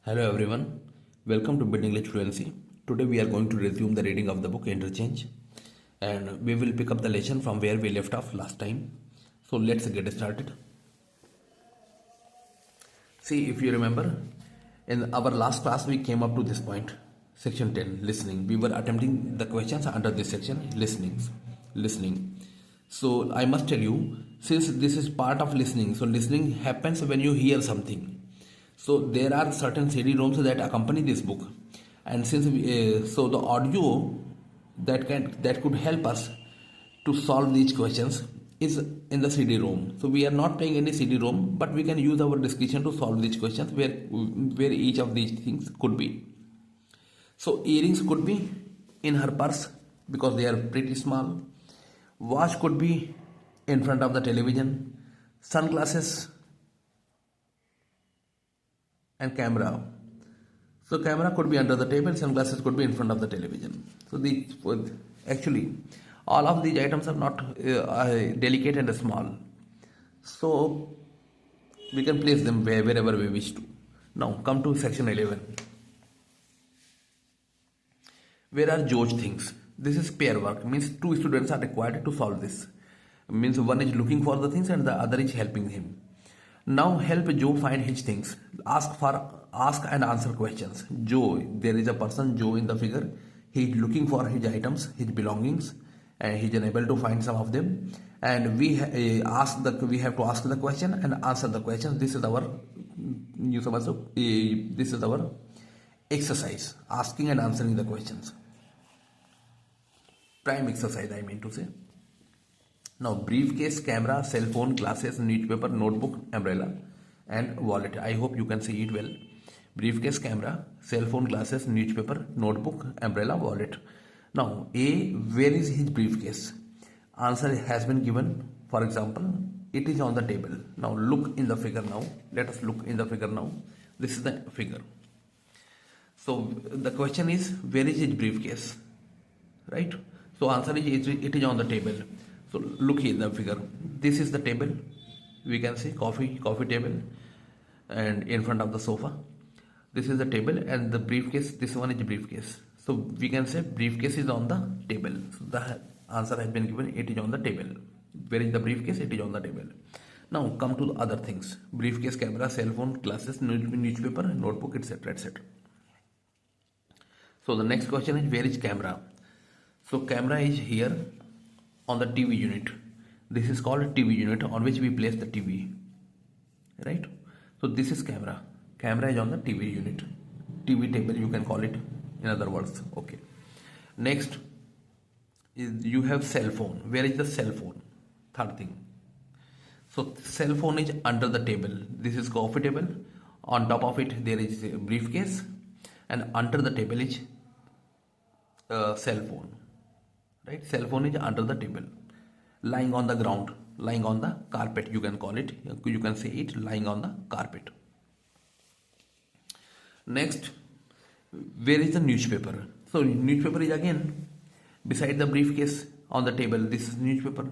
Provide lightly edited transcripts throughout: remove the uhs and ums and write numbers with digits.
Hello everyone, welcome to Building English Fluency. Today we are going to resume the reading of the book Interchange and we will pick up the lesson from where we left off last time. So let's get started. See, if you remember, in our last class we came up to this point, section 10, listening. We were attempting the questions under this section, listening. So I must tell you, since this is part of listening, so listening happens when you hear something. So there are certain CD-ROMs that accompany this book, and since so the audio that could help us to solve these questions is in the CD-ROM. So we are not playing any CD-ROM, but we can use our discretion to solve these questions where each of these things could be. So earrings could be in her purse because they are pretty small. Watch could be in front of the television. Sunglasses and camera. So camera could be under the table, sunglasses could be in front of the television. So actually all of these items are not delicate and small. So we can place them wherever we wish to. Now come to section 11. Where are George things? This is pair work, means two students are required to solve this. Means one is looking for the things and the other is helping him. Now help Joe find his things. Ask and answer questions. Joe, there is a person Joe in the figure. He is looking for his items, his belongings, and he is unable to find some of them. And we have to ask the question and answer the question. This is our exercise, asking and answering the questions. Prime exercise, I mean to say. Now briefcase, camera, cell phone, glasses, newspaper, notebook, umbrella and wallet. I hope you can see it well. Briefcase, camera, cell phone, glasses, newspaper, notebook, umbrella, wallet. Now A, where is his briefcase? Answer has been given. For example, it is on the table. Now look in the figure now. Let us look in the figure now. This is the figure. So the question is, where is his briefcase? Right? So answer is it is on the table. So look here in the figure. This is the table. We can see coffee table, and in front of the sofa. This is the table and the briefcase. This one is the briefcase. So we can say briefcase is on the table. So the answer has been given. It is on the table. Where is the briefcase? It is on the table. Now come to the other things: briefcase, camera, cell phone, glasses, newspaper, notebook, etc., etc. So the next question is, where is camera? So camera is here on the TV unit. This is called TV unit, on which we place the TV, right? So this is camera. Camera is on the TV unit, TV table you can call it, in other words. Okay, next is you have cell phone. Where is the cell phone? Third thing. So cell phone is under the table. This is coffee table. On top of it there is a briefcase, and under the table is cell phone. Right? Cell phone is under the table, lying on the ground, lying on the carpet, you can call it. You can say it lying on the carpet. Next, where is the newspaper? So newspaper is again beside the briefcase on the table. This is newspaper,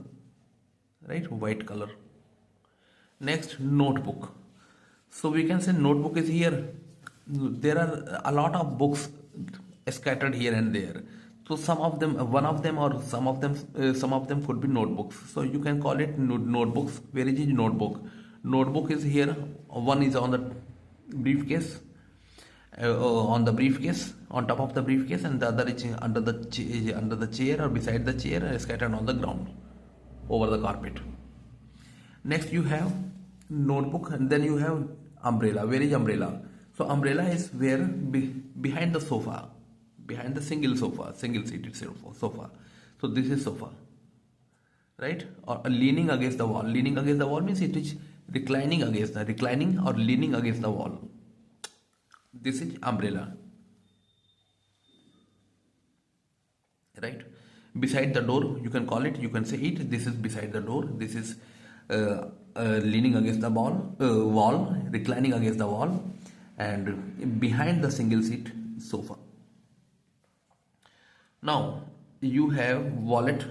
right? White color. Next, notebook. So we can say notebook is here. There are a lot of books scattered here and there. So some of them, one of them or some of them could be notebooks. So you can call it notebooks. Where is notebook? Notebook is here. One is on the briefcase, on top of the briefcase, and the other is under the chair or beside the chair, scattered on the ground over the carpet. Next you have notebook, and then you have umbrella. Where is umbrella? So umbrella is where behind the sofa. Behind the single seated sofa. So this is sofa, right? Or leaning against the wall. Leaning against the wall means it is reclining or leaning against the wall. This is umbrella, right? Beside the door, you can call it. You can say it. This is beside the door. This is leaning against the wall, reclining against the wall, and behind the single seat sofa. Now you have wallet.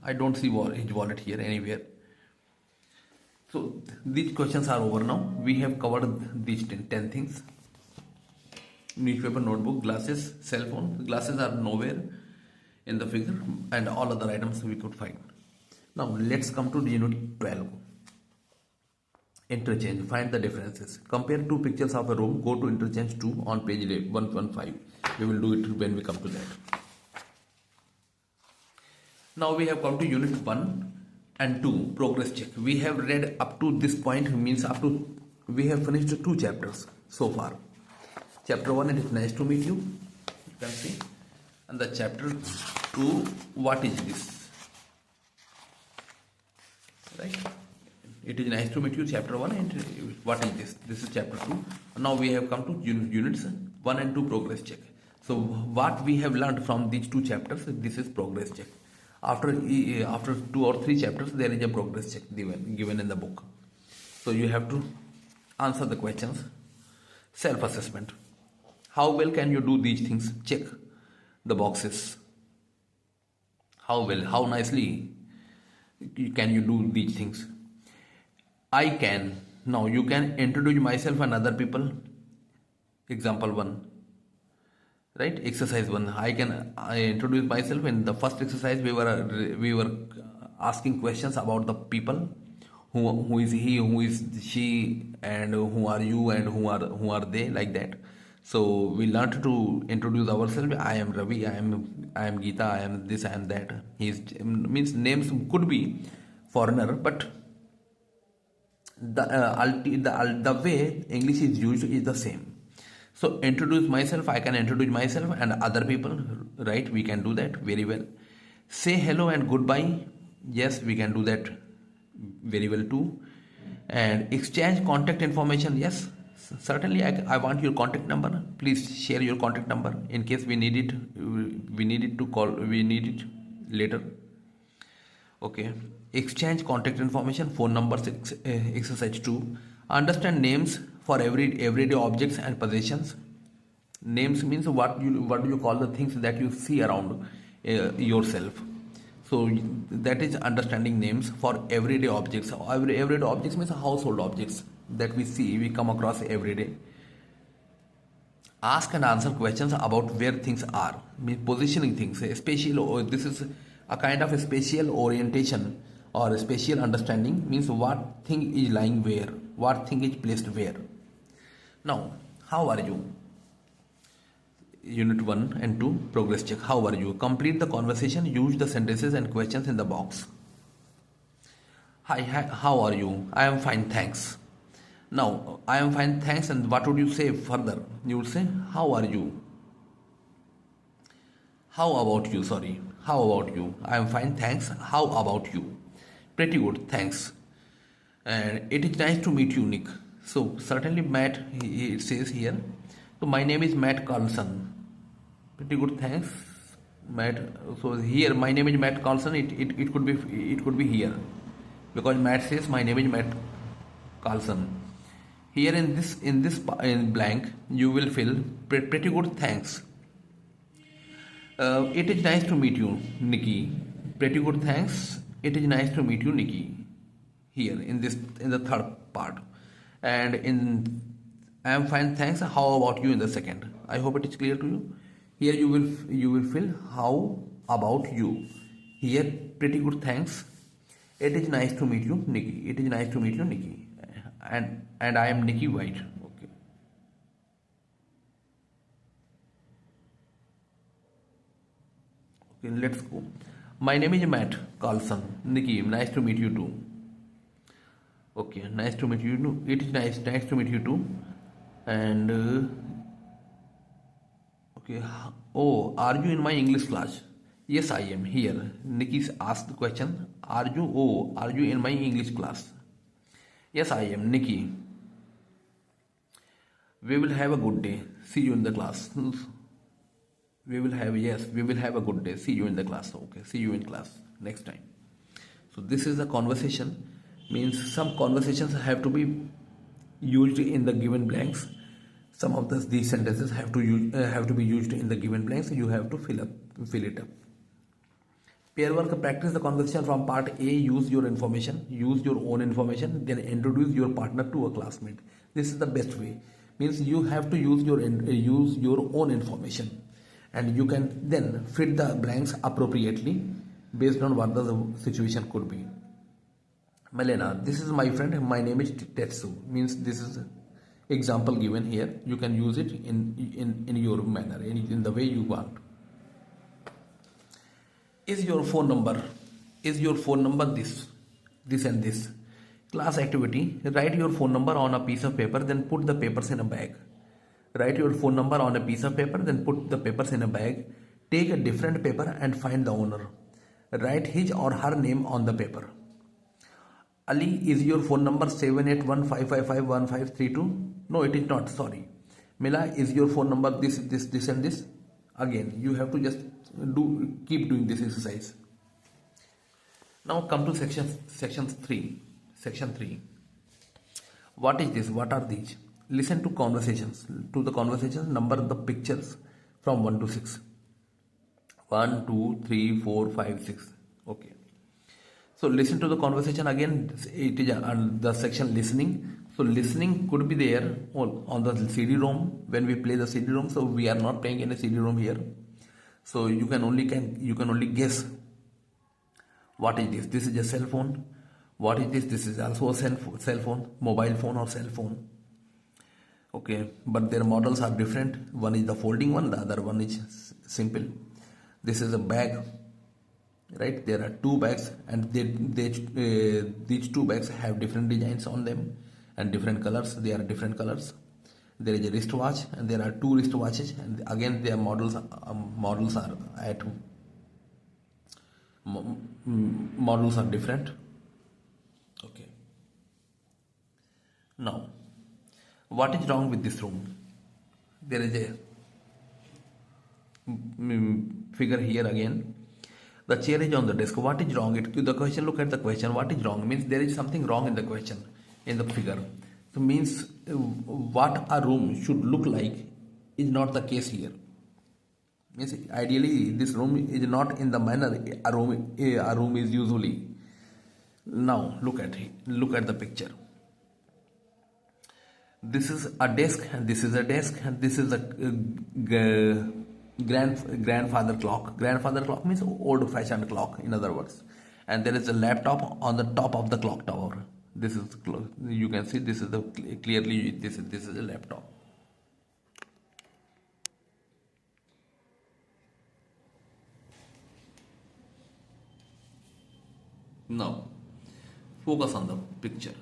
I don't see his wallet here anywhere. So these questions are over now. We have covered these 10 things. newspaper, notebook, glasses, cell phone. Glasses are nowhere in the figure, and all other items we could find. Now let's come to unit 12. Interchange. Find the differences. Compare two pictures of a room. Go to interchange 2 on page 115. We will do it when we come to that. Now we have come to unit 1 and 2, progress check. We have read up to this point, means up to, we have finished 2 chapters so far. Chapter 1, it is nice to meet you can see. And the chapter 2, what is this? Right? It is nice to meet you, chapter 1, and what is this? This is chapter 2. Now we have come to units 1 and 2, progress check. So what we have learned from these 2 chapters, this is progress check. After 2 or 3 chapters, there is a progress check given in the book. So you have to answer the questions. Self-assessment. How well can you do these things? Check the boxes. How well, how nicely can you do these things? I can. Now you can introduce myself and other people. Example 1. Right? Exercise 1. I introduce myself. In the first exercise, we were asking questions about the people. Who is he? Who is she? And who are you? And who are they? Like that. So we learned to introduce ourselves. I am Ravi. I am Geeta. I am this. I am that. Means names could be foreigner, but the way English is used is the same. So introduce myself, I can introduce myself and other people, right? We can do that very well. Say hello and goodbye. Yes, we can do that very well too. And exchange contact information. Yes, certainly I want your contact number. Please share your contact number in case we need it. We need it later. Okay. Exchange contact information, phone numbers, exercise 2. Understand names for everyday objects and possessions. Names means what do you call the things that you see around yourself. So that is understanding names for everyday objects. Everyday objects means household objects that we come across every day. Ask and answer questions about where things are. Means positioning things. This is a kind of a spatial orientation or a spatial understanding, means what thing is lying where, what thing is placed where. Now, how are you? Unit 1 and 2, progress check. How are you? Complete the conversation. Use the sentences and questions in the box. Hi, how are you? I am fine, thanks. Now, I am fine, thanks, and what would you say further? You would say, how are you? How about you? Sorry. How about you? I am fine, thanks. How about you? Pretty good, thanks. And it is nice to meet you, Nick. So certainly Matt, it says here. So my name is Matt Carlson. Pretty good, thanks, Matt. So here my name is Matt Carlson. It could be here, because Matt says my name is Matt Carlson. Here in blank you will fill pretty good, thanks. It is nice to meet you, Nikki. Pretty good, thanks. It is nice to meet you, Nikki. Here in the third part, and I am fine, thanks. How about you in the second? I hope it is clear to you. Here you will fill how about you. Here, pretty good, thanks. It is nice to meet you, Nikki. It is nice to meet you, Nikki. And I am Nikki White. Okay. Okay, let's go. My name is Matt Carlson. Nikki, nice to meet you too. Okay, nice to meet you too. It is nice to meet you too. And okay. Oh, are you in my English class? Yes, I am here. Nikki asked the question. Are you in my English class? Yes, I am, Nikki. We will have a good day. See you in the class. We will have a good day. See you in the class. Okay, see you in class next time. So this is a conversation. Means some conversations have to be used in the given blanks. Some of these sentences have to be used in the given blanks. You have to fill it up. Pair work, practice the conversation from part A. Use your own information, then introduce your partner to a classmate. This is the best way. means you have to use your own information, and you can then fit the blanks appropriately based on what the situation could be. Melena, this is my friend, my name is Tetsu, means this is example given here. You can use it in your manner, in the way you want. Is your phone number this and this? Class activity: write your phone number on a piece of paper, then put the papers in a bag. Write your phone number on a piece of paper, then put the papers in a bag. Take a different paper and find the owner. Write his or her name on the paper. Ali, is your phone number 78155515532? No, it is not, sorry. Mila, is your phone number this and this? Again, you have to just keep doing this exercise. Now come to section 3. Section 3. What is this? What are these? Listen to conversations. To the conversations, number the pictures from 1 to 6. 1, 2, 3, 4, 5, 6. Okay. So listen to the conversation again. It is the section listening. So listening could be there on the CD-ROM when we play the CD-ROM. So we are not playing any CD-ROM here. So you can only guess. What is this? This is a cell phone. What is this? This is also a cell phone, mobile phone or cell phone. Okay, but their models are different. One is the folding one, the other one is simple. This is a bag, right? There are two bags, and these two bags have different designs on them and different colors. They are different colors. There is a wristwatch, and there are two wristwatches, and again their models are different. Okay. Now, what is wrong with this room? There is a figure here again. The chair is on the desk. What is wrong? The question, look at the question. What is wrong? Means there is something wrong in the question, in the figure. So means what a room should look like is not the case here. Means ideally this room is not in the manner a room is usually. Now look at the picture. This is a desk, and this is a desk, and this is a grandfather clock. Grandfather clock means old-fashioned clock, in other words. And there is a laptop on the top of the clock tower. This is, you can see, this is clearly this is a laptop. Now focus on the picture.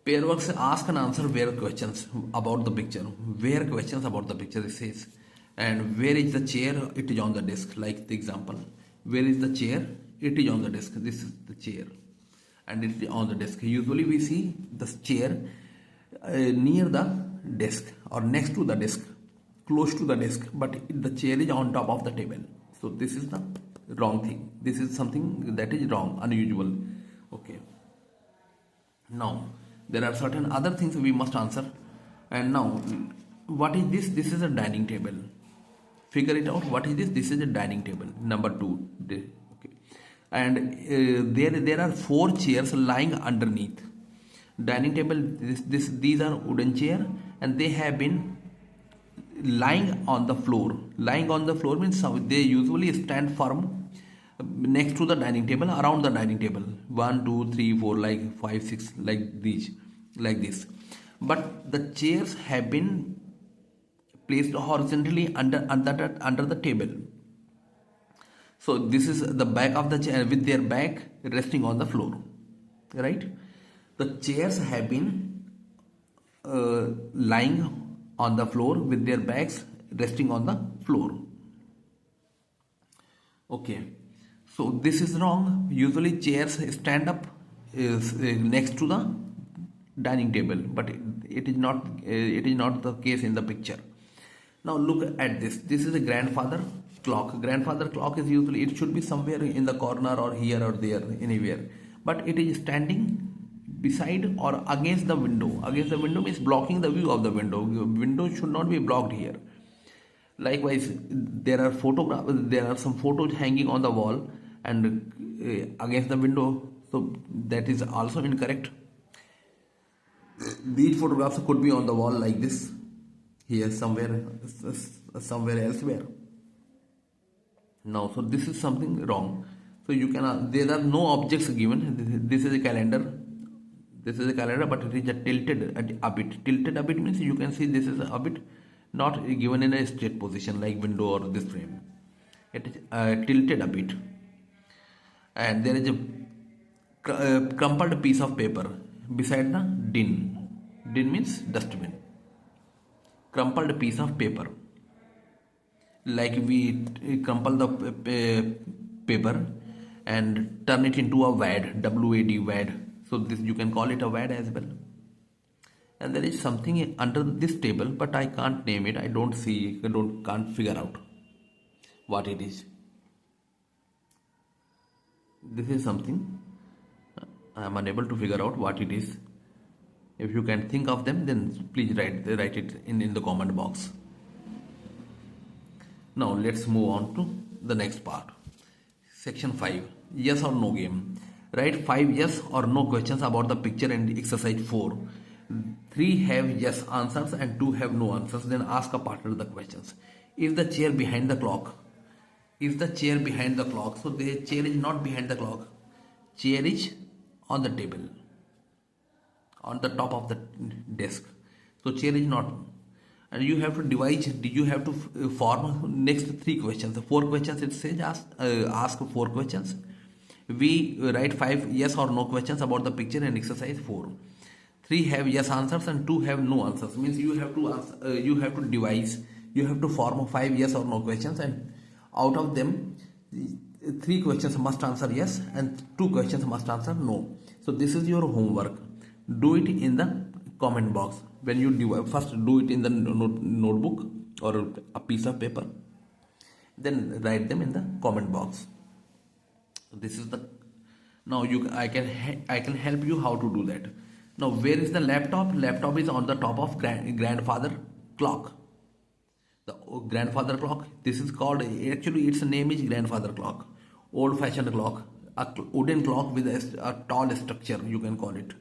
Pairworks ask and answer where questions about the picture. Where questions about the picture, it says. And where is the chair? It is on the desk, like the example. Where is the chair? It is on the desk. This is the chair, and it is on the desk. Usually we see the chair near the desk or next to the desk, close to the desk, but the chair is on top of the table. So this is the wrong thing. This is something that is wrong, unusual. Okay. Now there are certain other things we must answer. And now, what is this? This is a dining table. Figure it out. What is this? This is a dining table. Number 2. Okay. And there are 4 chairs lying underneath. Dining table. These are wooden chair, and they have been lying on the floor. Lying on the floor means they usually stand firm next to the dining table, around the dining table. 1, 2, 3, 4, like 5, 6, like these, like this. But the chairs have been placed horizontally under the table. So this is the back of the chair with their back resting on the floor, right? The chairs have been lying on the floor with their backs resting on the floor. Okay. So this is wrong. Usually chairs stand up next to the dining table, but it is not the case in the picture. Now look at this. This is a grandfather clock. Grandfather clock is usually, it should be somewhere in the corner or here or there, anywhere. But it is standing beside or against the window. Against the window means blocking the view of the window. Window should not be blocked here. Likewise, there are some photos hanging on the wall and against the window, so that is also incorrect. These photographs could be on the wall like this, here somewhere elsewhere. Now, so this is something wrong. So you can there are no objects given. This is a calendar. This is a calendar, but it is a tilted a bit. Tilted a bit means you can see this is a bit not given in a straight position like window or this frame. It is tilted a bit, and there is a crumpled piece of paper beside the din. Din means dustbin. Crumpled piece of paper, like we crumple the paper and turn it into a wad, wad. So this you can call it a wad as well. And there is something under this table, but I can't name it. I don't see, can't figure out what it is. This is something I am unable to figure out what it is. If you can think of them, then please write it in the comment box. Now let's move on to the next part. Section 5. Yes or no game. Write 5 yes or no questions about the picture in exercise 4. 3 have yes answers and 2 have no answers. Then ask a partner the questions. Is the chair behind the clock? Is the chair behind the clock? So the chair is not behind the clock. Chair is on the table, on the top of the desk. So chair is not. And you have to devise, you have to form next 3 questions. 4 questions it says ask 4 questions. We write 5 yes or no questions about the picture in exercise 4. 3 have yes answers and 2 have no answers. Means you have to answer, you have to devise, you have to form 5 yes or no questions, and out of them 3 questions must answer yes and 2 questions must answer no. So this is your homework. Do it in the comment box. When you first do it in the notebook or a piece of paper, then write them in the comment box. This is the now I can help you how to do that. Now where is the laptop? Laptop is on the top of grandfather clock. The grandfather clock. This is called, actually its name is grandfather clock. Old fashioned clock. A wooden clock with a tall structure, you can call it.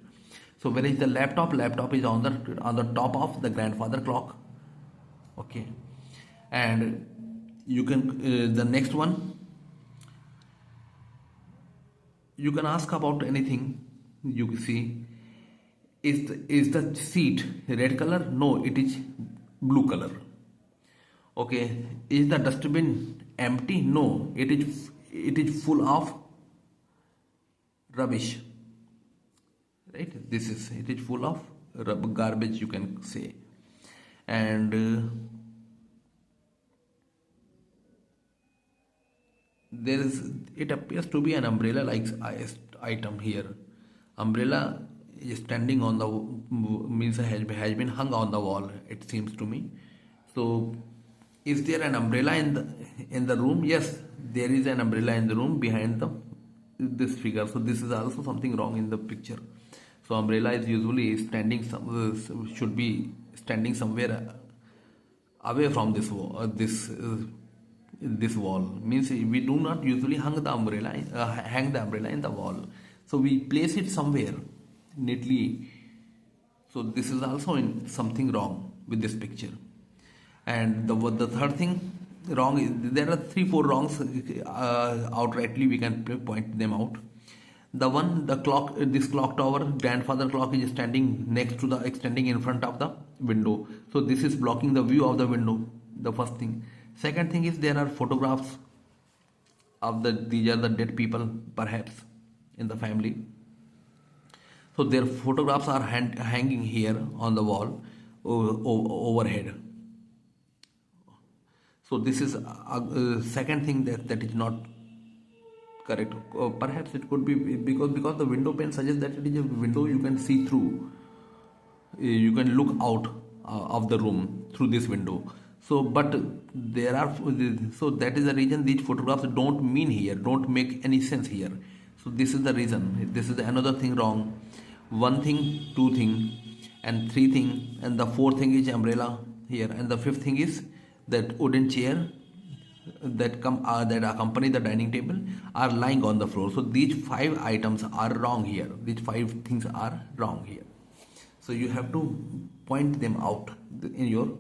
So where is the laptop? Laptop is on the top of the grandfather clock. Okay, and you can the next one. You can ask about anything. You see, is the seat red color? No, it is blue color. Okay, is the dustbin empty? No, it is full of rubbish. Right, it is full of garbage, you can say. And it appears to be an umbrella like item here. Umbrella is standing on the means has been hung on the wall, it seems to me. So is there an umbrella in the room? Yes, there is an umbrella in the room behind this figure. So this is also something wrong in the picture. So umbrella is usually should be standing somewhere away from this wall. This wall means we do not usually hang the umbrella in the wall. So we place it somewhere neatly. So this is also something wrong with this picture. And the third thing wrong is there are 3-4 wrongs outrightly we can point them out. This clock tower, grandfather clock, is standing next to extending in front of the window. So this is blocking the view of the window, the first thing. Second thing is there are photographs of these are the dead people perhaps in the family. So their photographs are hanging here on the wall overhead. So this is a second thing that is not correct. Perhaps it could be because the window pane suggests that it is a window you can see through. You can look out of the room through this window. So but there are, so that is the reason these photographs don't make any sense here. So this is the reason. This is another thing wrong. 1 thing, 2 thing, and 3 thing, and the 4th thing is umbrella here, and the 5th thing is that wooden chair that accompany the dining table are lying on the floor. So these 5 items are wrong here. These 5 things are wrong here. So you have to point them out in your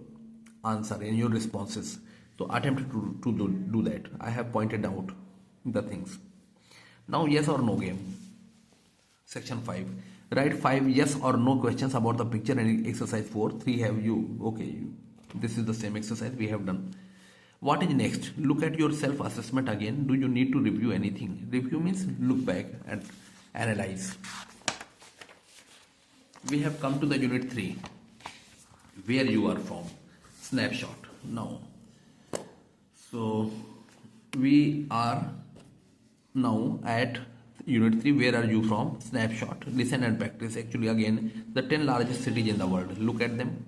answer, in your responses. So attempt to do that. I have pointed out the things. Now yes or no game. Section 5. Write 5 yes or no questions about the picture and exercise 4. 3 have you. Okay, this is the same exercise we have done. What is next? Look at your self-assessment again. Do you need to review anything? Review means look back and analyze. We have come to the unit 3. Where you are from. Snapshot. Now, so we are now at unit 3. Where are you from? Snapshot. Listen and practice. Actually, again, the 10 largest cities in the world. Look at them.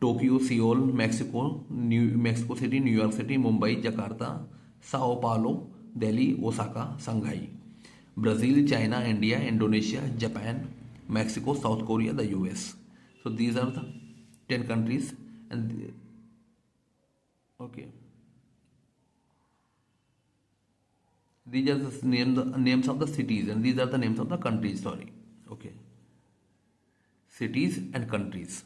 Tokyo, Seoul, Mexico, Mexico City, New York City, Mumbai, Jakarta, Sao Paulo, Delhi, Osaka, Shanghai. Brazil, China, India, Indonesia, Japan, Mexico, South Korea, the US. So these are the 10 countries, and okay, these are the names of the cities, and these are the names of the countries. Sorry, okay, cities and countries.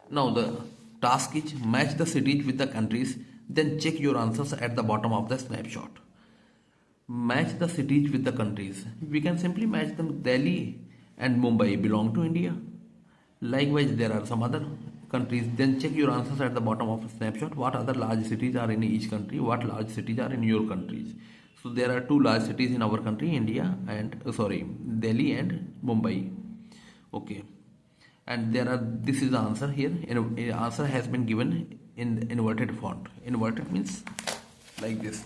Now the task is match the cities with the countries, then check your answers at the bottom of the snapshot. Match the cities with the countries. We can simply match them. Delhi and Mumbai belong to India. Likewise, there are some other countries. Then check your answers at the bottom of the snapshot. What other large cities are in each country? What large cities are in your countries? So there are 2 large cities in our country, India and Delhi and Mumbai. Okay. And there are, this is the answer here. Answer has been given in inverted font. Inverted means like this.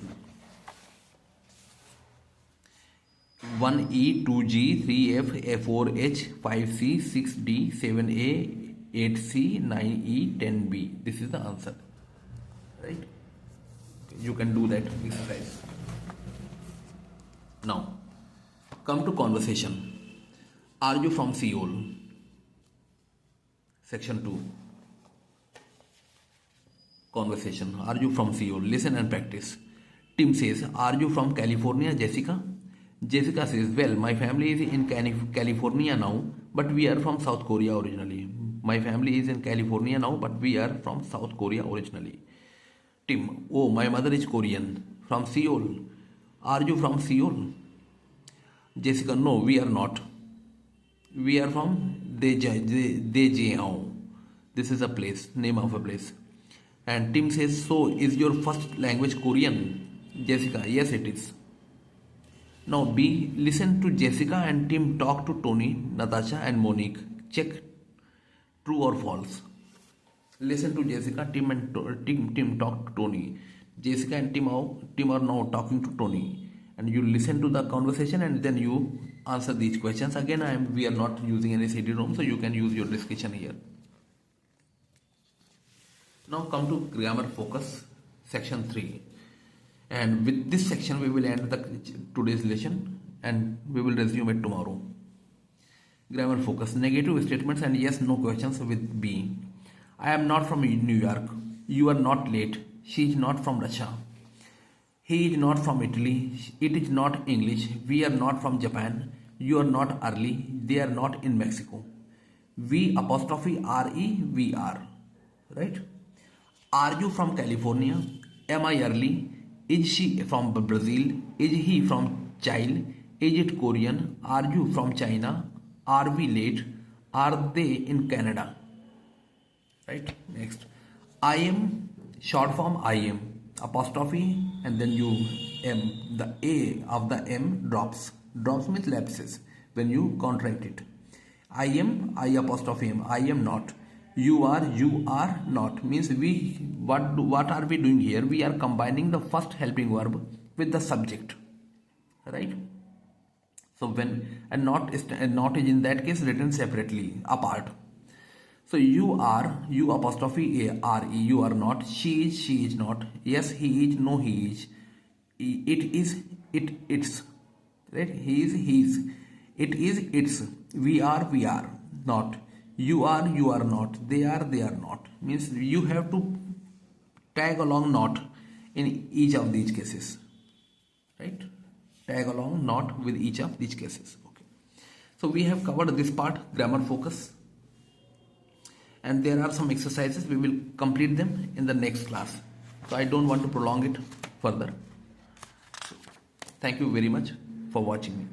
1E, 2G, 3F, F4H, 5C, 6D, 7A, 8C, 9E, 10B. This is the answer. Right? You can do that exercise. Now, come to conversation. Are you from Seoul? Section 2. Conversation. Are you from Seoul? Listen and practice. Tim says, are you from California, Jessica? Jessica says, well, my family is in California now, but we are from South Korea originally. My family is in California now, but we are from South Korea originally. Tim, oh, my mother is Korean. From Seoul. Are you from Seoul? Jessica, no, we are not. We are from Daejeon. This is a place, name of a place. And Tim says, so is your first language Korean? Jessica, yes it is. Now B, listen to Jessica and Tim talk to Tony, Natasha and Monique. Check true or false. Listen to Jessica, Tim talk to Tony. Jessica and Tim are now talking to Tony. And you listen to the conversation and then you answer these questions. Again, we are not using any CD-ROM, so you can use your discussion here. Now come to grammar focus, section 3. And with this section we will end today's lesson and we will resume it tomorrow. Grammar focus, negative statements and yes no questions with B. I am not from New York. You are not late. She is not from Russia. He is not from Italy. It is not English. We are not from Japan. You are not early. They are not in Mexico. We apostrophe RE, we are. Right? Are you from California? Am I early? Is she from Brazil? Is he from Chile? Is it Korean? Are you from China? Are we late? Are they in Canada? Right? Next. I am, short form I am. Apostrophe and then you M. The A of the M drops. Drops means lapses when you contract it. I am, I apostrophe M. I am not. You are not. Means what are we doing here? We are combining the first helping verb with the subject. Right? So when and not is in that case written separately, apart. So you are, you apostrophe A, R, E, you are not. She is not. Yes, he is, no, he is. It is, it's. Right? He is. It is, it's. We are, not. You are not. They are not. Means you have to tag along not in each of these cases. Right? Tag along not with each of these cases. Okay. So we have covered this part, grammar focus, and there are some exercises. We will complete them in the next class. So I don't want to prolong it further. So, thank you very much for watching me.